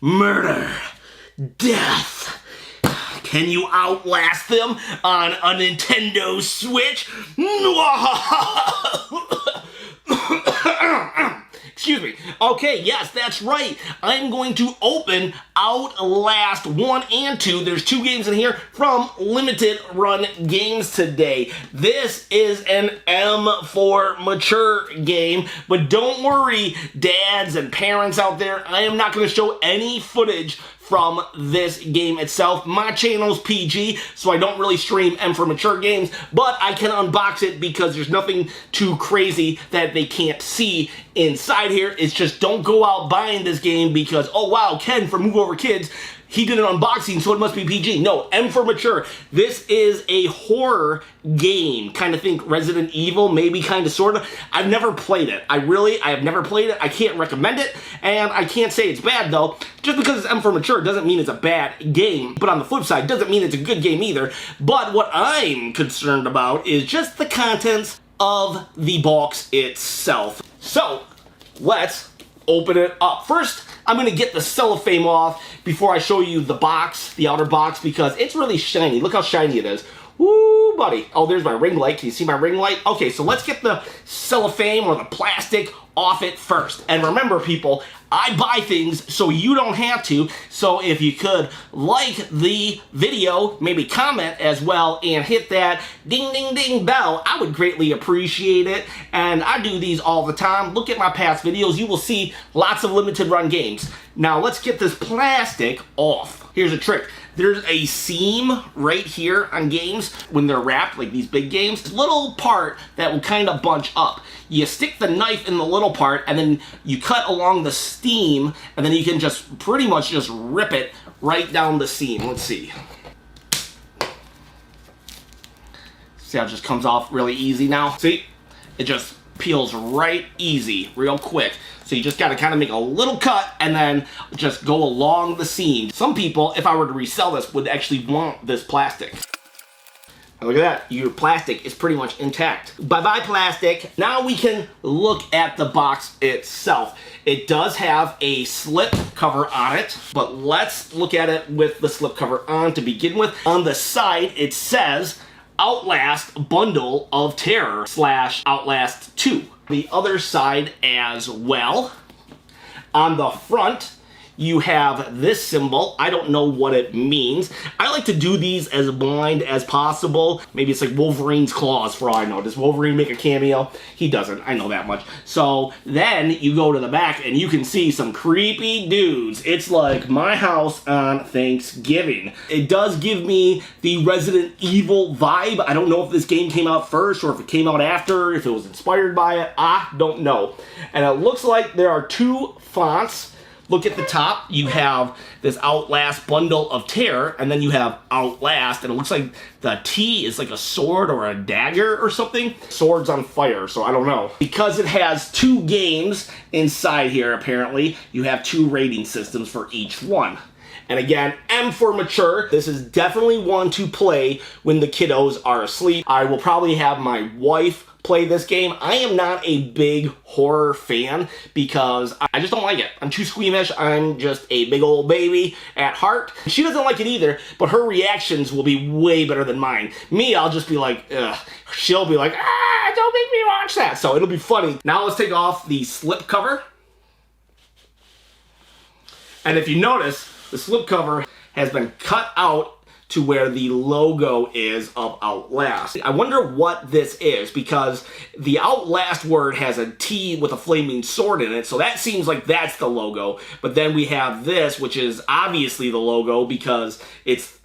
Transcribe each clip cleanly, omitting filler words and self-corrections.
Murder. Death. Can you outlast them on a Nintendo Switch? Excuse me. Okay, yes, that's right. I'm going to open Outlast 1 and 2. There's 2 games in here from Limited Run Games today. This is an M for mature game, but don't worry, dads and parents out there, I am not going to show any footage from this game itself. My channel's PG, so I don't really stream M for mature games, but I can unbox it because there's nothing too crazy that they can't see inside here. It's just don't go out buying this game because, oh wow, Ken from Move Over Kids, he did an unboxing, so it must be PG. No, M for mature. This is a horror game. Kind of think Resident Evil, maybe kind of sort of. I've never played it. I have never played it. I can't recommend it, and I can't say it's bad though. Just because it's M for mature doesn't mean it's a bad game, but on the flip side, doesn't mean it's a good game either. But what I'm concerned about is just the contents of the box itself. So, let's open it up. First, I'm going to get the cellophane off before I show you the box, the outer box, because it's really shiny. Look how shiny it is. Woo, buddy. Oh, there's my ring light. Can you see my ring light? Okay, so let's get the cellophane or the plastic off it first. And remember, people, I buy things so you don't have to. So if you could like the video, maybe comment as well, and hit that ding, ding, ding bell, I would greatly appreciate it. And I do these all the time. Look at my past videos. You will see lots of limited run games. Now let's get this plastic off. Here's a trick. There's a seam right here on games when they're wrapped, like these big games. This little part that will kind of bunch up. You stick the knife in the little part, and then you cut along the seam, and then you can just pretty much just rip it right down the seam. Let's see. See how it just comes off really easy now? See? It just peels right easy, real quick. So you just gotta kind of make a little cut and then just go along the seam. Some people, if I were to resell this, would actually want this plastic. And look at that, your plastic is pretty much intact. Bye-bye plastic. Now we can look at the box itself. It does have a slip cover on it, but let's look at it with the slip cover on to begin with. On the side, it says Outlast Bundle of Terror / Outlast 2. The other side as well. On the front, you have this symbol. I don't know what it means. I like to do these as blind as possible. Maybe it's like Wolverine's claws for all I know. Does Wolverine make a cameo? He doesn't. I know that much. So then you go to the back and you can see some creepy dudes. It's like my house on Thanksgiving. It does give me the Resident Evil vibe. I don't know if this game came out first or if it came out after, if it was inspired by it. I don't know. And it looks like there are 2 fonts. Look at the top, you have this Outlast Bundle of Terror, and then you have Outlast, and it looks like the T is like a sword or a dagger or something. Sword's on fire, so I don't know. Because it has 2 games inside here, apparently, you have 2 rating systems for each one. And again, M for mature. This is definitely one to play when the kiddos are asleep. I will probably have my wife play this game. I am not a big horror fan because I just don't like it. I'm too squeamish. I'm just a big old baby at heart. She doesn't like it either, but her reactions will be way better than mine. Me, I'll just be like, ugh. She'll be like, ah, don't make me watch that. So it'll be funny. Now let's take off the slip cover. And if you notice, the slip cover has been cut out to where the logo is of Outlast. I wonder what this is because the Outlast word has a T with a flaming sword in it, so that seems like that's the logo. But then we have this, which is obviously the logo because it's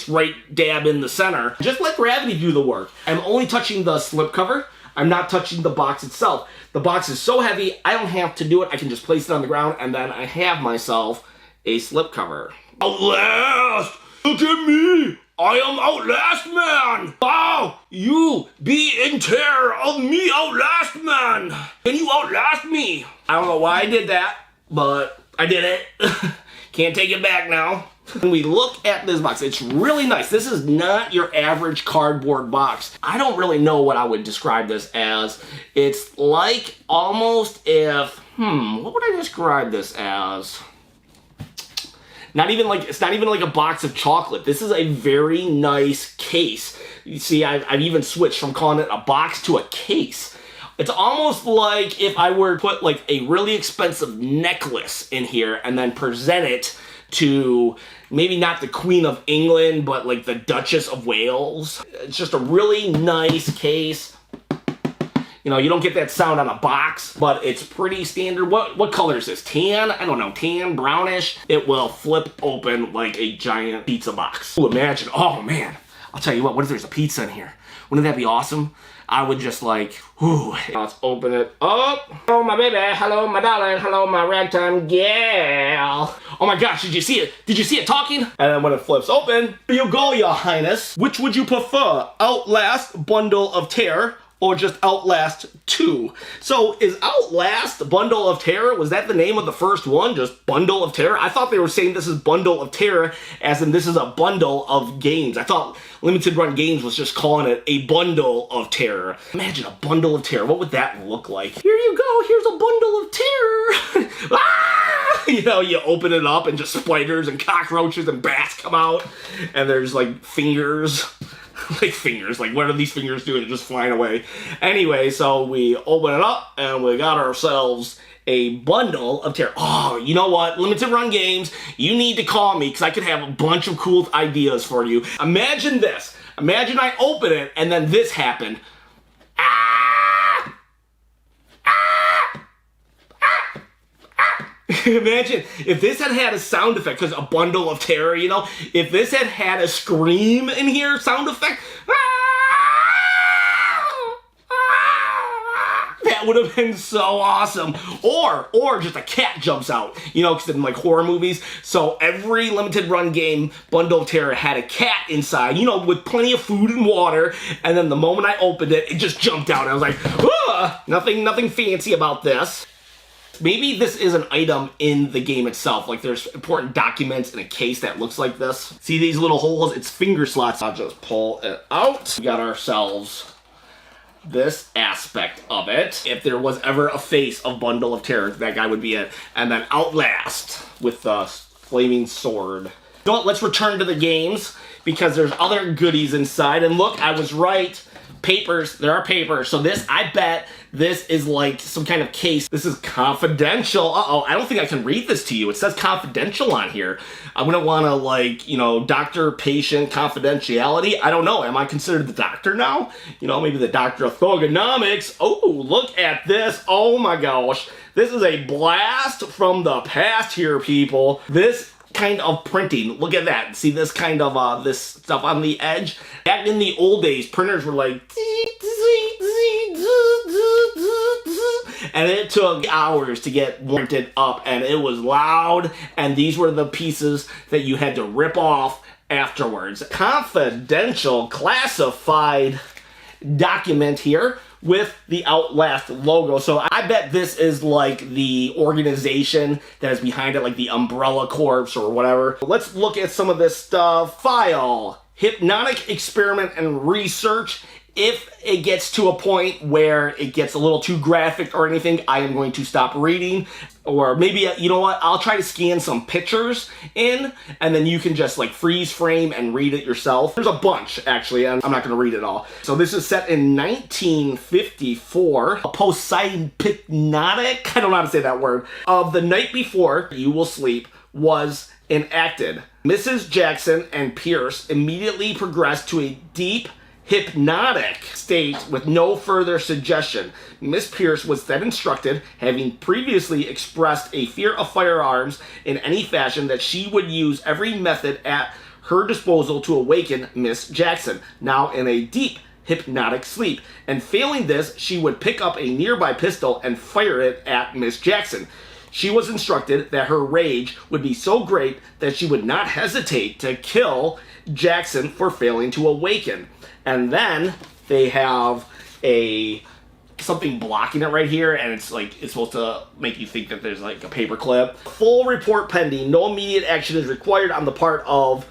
right dab in the center. Just let gravity do the work. I'm only touching the slip cover. I'm not touching the box itself. The box is so heavy, I don't have to do it. I can just place it on the ground and then I have myself a slip cover. Outlast! Look at me! I am Outlast Man! Wow! You be in terror of me, Outlast Man! Can you outlast me? I don't know why I did that, but I did it. Can't take it back now. When we look at this box, it's really nice. This is not your average cardboard box. I don't really know what I would describe this as. It's like almost if, what would I describe this as? Not even like, it's not even like a box of chocolate. This is a very nice case. You see, I've even switched from calling it a box to a case. It's almost like if I were to put like a really expensive necklace in here and then present it to maybe not the Queen of England, but like the Duchess of Wales. It's just a really nice case. You know, you don't get that sound on a box, but it's pretty standard. What color is this? Tan? I don't know, tan, brownish. It will flip open like a giant pizza box. Ooh, imagine, oh man. I'll tell you what if there's a pizza in here? Wouldn't that be awesome? I would just like, whoo. Let's open it up. Hello, my baby. Hello, my darling. Hello, my ragtime gal. Oh my gosh, did you see it? Did you see it talking? And then when it flips open, here you go, your highness. Which would you prefer? Outlast Bundle of Terror or just Outlast 2? So is Outlast Bundle of Terror, was that the name of the first one? Just Bundle of Terror? I thought they were saying this is Bundle of Terror as in this is a bundle of games. I thought Limited Run Games was just calling it a bundle of terror. Imagine a bundle of terror. What would that look like? Here you go, here's a bundle of terror. Ah! You know, you open it up and just spiders and cockroaches and bats come out and there's like fingers. Like fingers, like what are these fingers doing? They're just flying away. Anyway, so we open it up and we got ourselves a bundle of terror. Oh, you know what? Limited Run Games, you need to call me because I could have a bunch of cool ideas for you. Imagine this. Imagine I open it and then this happened. Ah! Ah! Ah! Ah! Imagine if this had a sound effect, because a bundle of terror, you know, if this had a scream in here, sound effect, that would have been so awesome. Or just a cat jumps out, you know, because in like horror movies, so every Limited Run Game Bundle of Terror had a cat inside, you know, with plenty of food and water, and then the moment I opened it, it just jumped out. I was like, nothing fancy about this. Maybe this is an item in the game itself, like there's important documents in a case that looks like this. See these little holes? It's finger slots. I'll just pull it out. We got ourselves this aspect of it. If there was ever a face of Bundle of Terror, that guy would be it. And then Outlast with the flaming sword. You know what? Let's return to the games because there's other goodies inside. And look, I was right. Papers, there are papers. So this, I bet this is like some kind of case. This is confidential. Uh-oh, I don't think I can read this to you. It says confidential on here. I wouldn't want to like, you know, doctor-patient confidentiality. I don't know. Am I considered the doctor now? You know, maybe the doctor of thugonomics. Oh, look at this. Oh my gosh. This is a blast from the past here, people. This kind of printing. Look at that. See this kind of, this stuff on the edge? Back in the old days, printers were like, and it took hours to get printed up, and it was loud, and these were the pieces that you had to rip off afterwards. Confidential, classified document here with the Outlast logo. So I bet this is like the organization that is behind it, like the Umbrella Corps or whatever. Let's look at some of this stuff. File, hypnotic experiment and research. If it gets to a point where it gets a little too graphic or anything, I am going to stop reading. Or maybe, you know what, I'll try to scan some pictures in, and then you can just like freeze frame and read it yourself. There's a bunch, actually, and I'm not going to read it all. So this is set in 1954. A post-hypnotic, I don't know how to say that word, of The Night Before You Will Sleep was enacted. Mrs. Jackson and Pierce immediately progressed to a deep hypnotic state with no further suggestion. Miss Pierce was then instructed, having previously expressed a fear of firearms in any fashion, that she would use every method at her disposal to awaken Miss Jackson, now in a deep hypnotic sleep. And failing this, she would pick up a nearby pistol and fire it at Miss Jackson. She was instructed that her rage would be so great that she would not hesitate to kill Jackson for failing to awaken. And then they have something blocking it right here, and it's like it's supposed to make you think that there's like a paper clip. Full report pending. No immediate action is required on the part of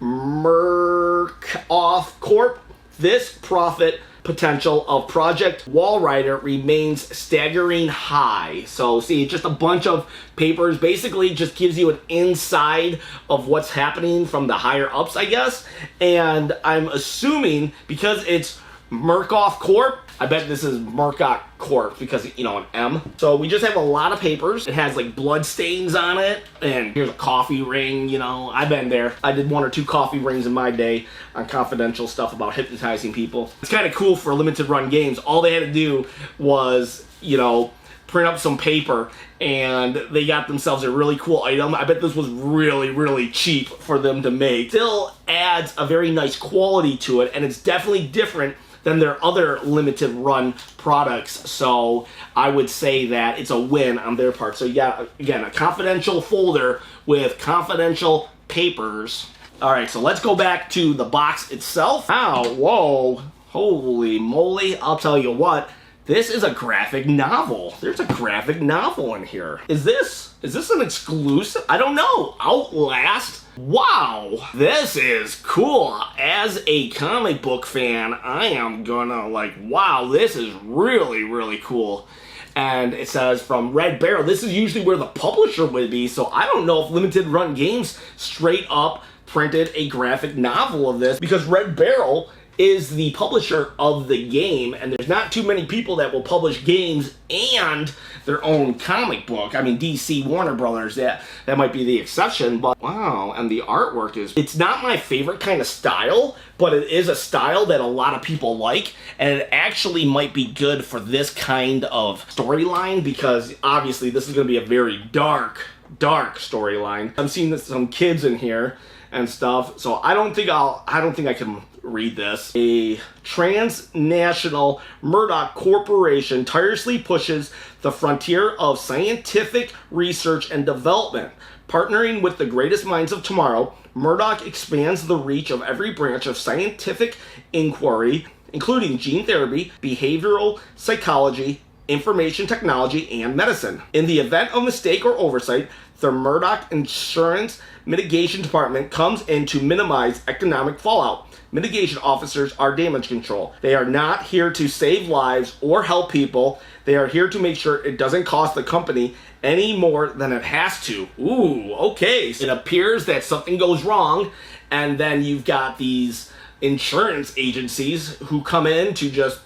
Murkoff Corp. This profit potential of Project Walrider remains staggering high. So see, just a bunch of papers basically just gives you an inside of what's happening from the higher ups, I guess. And I'm assuming because it's Murkoff Corp, I bet this is Murkoff Corp because, you know, an M. So we just have a lot of papers. It has like blood stains on it, and here's a coffee ring, you know. I've been there. I did 1 or 2 coffee rings in my day on confidential stuff about hypnotizing people. It's kind of cool for limited run games. All they had to do was, you know, print up some paper, and they got themselves a really cool item. I bet this was really, really cheap for them to make. Still adds a very nice quality to it, and it's definitely different than their other limited run products. So I would say that it's a win on their part. So yeah, again, a confidential folder with confidential papers. All right, so let's go back to the box itself. Wow, whoa, holy moly. I'll tell you what, this is a graphic novel. There's a graphic novel in here. Is this an exclusive? I don't know. Outlast? Wow, this is cool. As a comic book fan, I am gonna like, wow, this is really, really cool. And it says from Red Barrel. This is usually where the publisher would be, so I don't know if Limited Run Games straight up printed a graphic novel of this, because Red Barrel is the publisher of the game, and there's not too many people that will publish games and their own comic book. I mean, DC, Warner Brothers, that might be the exception, but wow, and the artwork it's not my favorite kind of style, but it is a style that a lot of people like, and it actually might be good for this kind of storyline, because obviously this is going to be a very dark storyline. I'm seeing some kids in here and stuff, so I don't think I can read this. A transnational Murdoch corporation tirelessly pushes the frontier of scientific research and development. Partnering with the greatest minds of tomorrow, Murdoch expands the reach of every branch of scientific inquiry, including gene therapy, behavioral psychology, information technology, and medicine. In the event of mistake or oversight, the Murdoch Insurance Mitigation Department comes in to minimize economic fallout. Mitigation officers are damage control. They are not here to save lives or help people. They are here to make sure it doesn't cost the company any more than it has to. Ooh, okay. So it appears that something goes wrong, and then you've got these insurance agencies who come in to just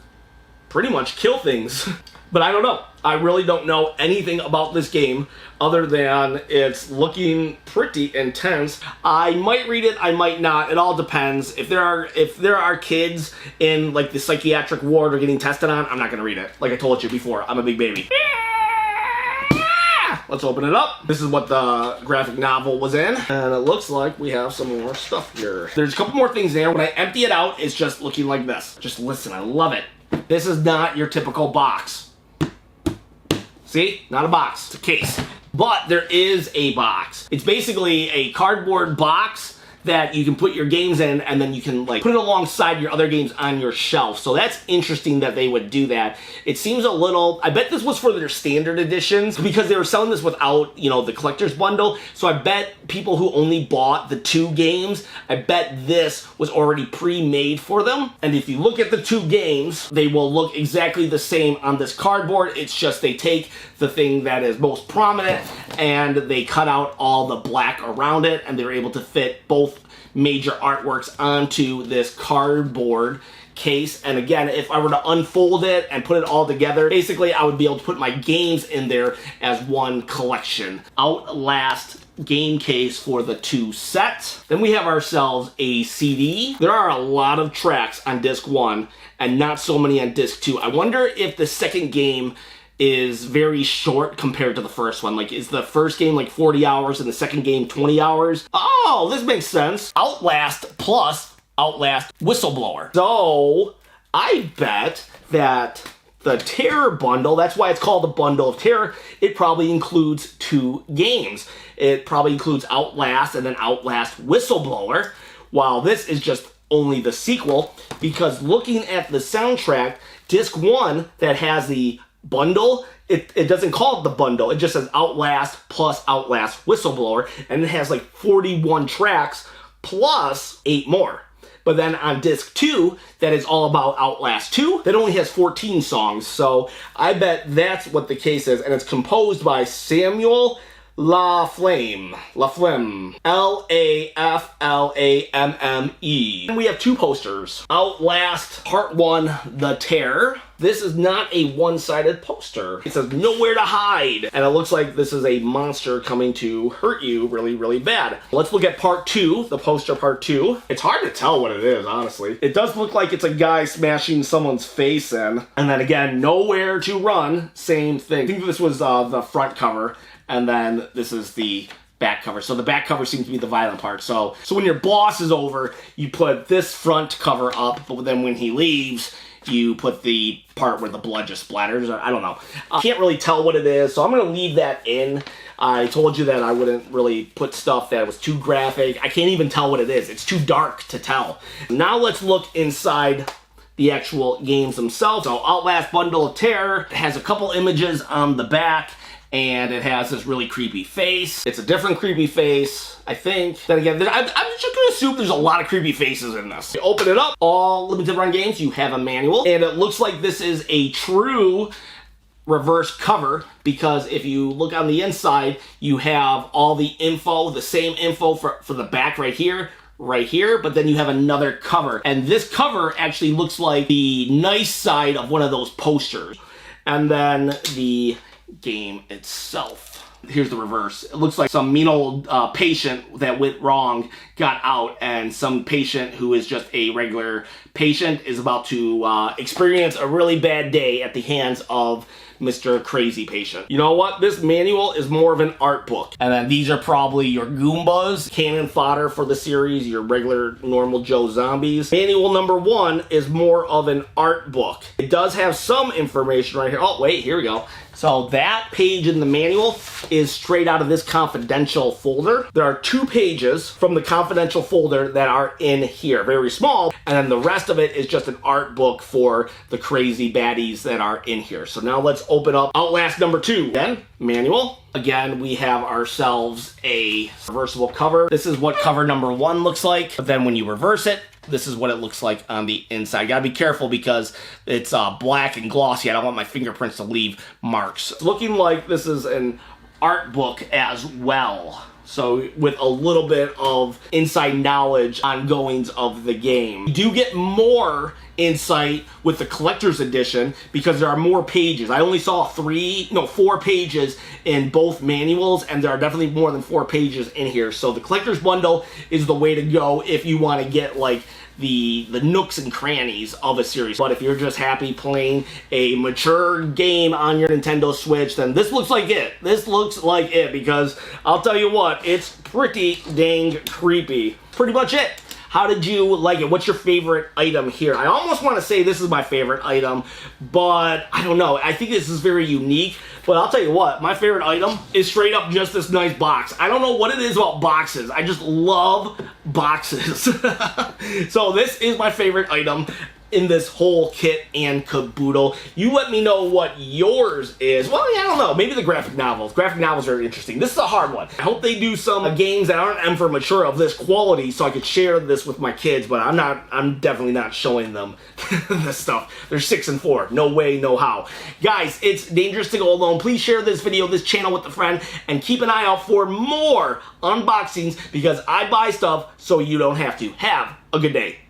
pretty much kill things. But I don't know. I really don't know anything about this game other than it's looking pretty intense. I might read it, I might not. It all depends. If there are kids in like the psychiatric ward or getting tested on, I'm not gonna read it. Like I told you before, I'm a big baby. Let's open it up. This is what the graphic novel was in, and it looks like we have some more stuff here. There's a couple more things there. When I empty it out, it's just looking like this. Just listen, I love it. This is not your typical box. See? Not a box. It's a case. But there is a box. It's basically a cardboard box that you can put your games in, and then you can like put it alongside your other games on your shelf. So that's interesting that they would do that. It seems a little, I bet this was for their standard editions because they were selling this without, you know, the collector's bundle. So I bet people who only bought the 2 games, I bet this was already pre-made for them. And if you look at the 2 games, they will look exactly the same on this cardboard. It's just they take the thing that is most prominent and they cut out all the black around it, and they're able to fit both major artworks onto this cardboard case. And again, if I were to unfold it and put it all together, basically I would be able to put my games in there as one collection. Outlast game case for the 2 sets. Then we have ourselves a CD. There are a lot of tracks on disc 1 and not so many on disc 2. I wonder if the second game is very short compared to the first one. Like, is the first game like 40 hours and the second game 20 hours? Oh, this makes sense. Outlast plus Outlast Whistleblower. So, I bet that the Terror bundle, that's why it's called the Bundle of Terror, it probably includes 2 games. It probably includes Outlast and then Outlast Whistleblower, while this is just only the sequel, because looking at the soundtrack, disc 1 that has the bundle, it doesn't call it the bundle, it just says Outlast plus Outlast Whistleblower, and it has like 41 tracks plus 8 more. But then on disc 2, that is all about Outlast 2. That only has 14 songs, so I bet that's what the case is, and it's composed by Samuel Laflamme. L-A-F-L-A-M-M-E. And we have 2 posters. Outlast Part 1, The Terror. This is not a one-sided poster. It says nowhere to hide. And it looks like this is a monster coming to hurt you really, really bad. Let's look at Part 2, the poster Part 2. It's hard to tell what it is, honestly. It does look like it's a guy smashing someone's face in. And then again, nowhere to run, same thing. I think this was the front cover. And then this is the back cover. So the back cover seems to be the violent part. So when your boss is over, you put this front cover up, but then when he leaves, you put the part where the blood just splatters. I don't know. Can't really tell what it is, so I'm going to leave that in. I told you that I wouldn't really put stuff that was too graphic. I can't even tell what it is. It's too dark to tell. Now let's look inside the actual games themselves. So Outlast Bundle of Terror has a couple images on the back, and it has this really creepy face. It's a different creepy face, I think. Then again, I'm just gonna assume there's a lot of creepy faces in this. You open it up, all limited run games, you have a manual, and it looks like this is a true reverse cover, because if you look on the inside, you have all the info, the same info for the back right here, but then you have another cover. And this cover actually looks like the nice side of one of those posters. And then the game itself. Here's the reverse. It looks like some mean old patient that went wrong got out, and some patient who is just a regular patient is about to experience a really bad day at the hands of Mr. Crazy Patient. You know what? This manual is more of an art book. And then these are probably your Goombas, cannon fodder for the series, your regular normal Joe zombies. Manual number 1 is more of an art book. It does have some information right here. Oh, wait, here we go. So that page in the manual is straight out of this confidential folder. There are 2 pages from the confidential folder that are in here, very small, and then the rest of it is just an art book for the crazy baddies that are in here. So now let's open up Outlast number 2. Then, manual. Again, we have ourselves a reversible cover. This is what cover number 1 looks like, but then when you reverse it, this is what it looks like on the inside. You gotta be careful because it's black and glossy. I don't want my fingerprints to leave marks. It's looking like this is an art book as well. So with a little bit of inside knowledge on goings of the game. You do get more insight with the collector's edition because there are more pages. I only saw 4 pages in both manuals, and there are definitely more than 4 pages in here. So the collector's bundle is the way to go if you want to get like the nooks and crannies of a series. But if you're just happy playing a mature game on your Nintendo Switch, then this looks like it. This looks like it, because I'll tell you what, it's pretty dang creepy. Pretty much it. How did you like it? What's your favorite item here? I almost want to say this is my favorite item, but I don't know. I think this is very unique, but I'll tell you what, my favorite item is straight up just this nice box. I don't know what it is about boxes. I just love boxes. So this is my favorite item in this whole kit and caboodle. You let me know what yours is. Well, yeah, I don't know. Maybe the graphic novels. Graphic novels are interesting. This is a hard one. I hope they do some games that aren't for mature of this quality so I could share this with my kids, but I'm definitely not showing them this stuff. They're 6 and 4. No way, no how. Guys, it's dangerous to go alone. Please share this video, this channel with a friend, and keep an eye out for more unboxings because I buy stuff so you don't have to. Have a good day.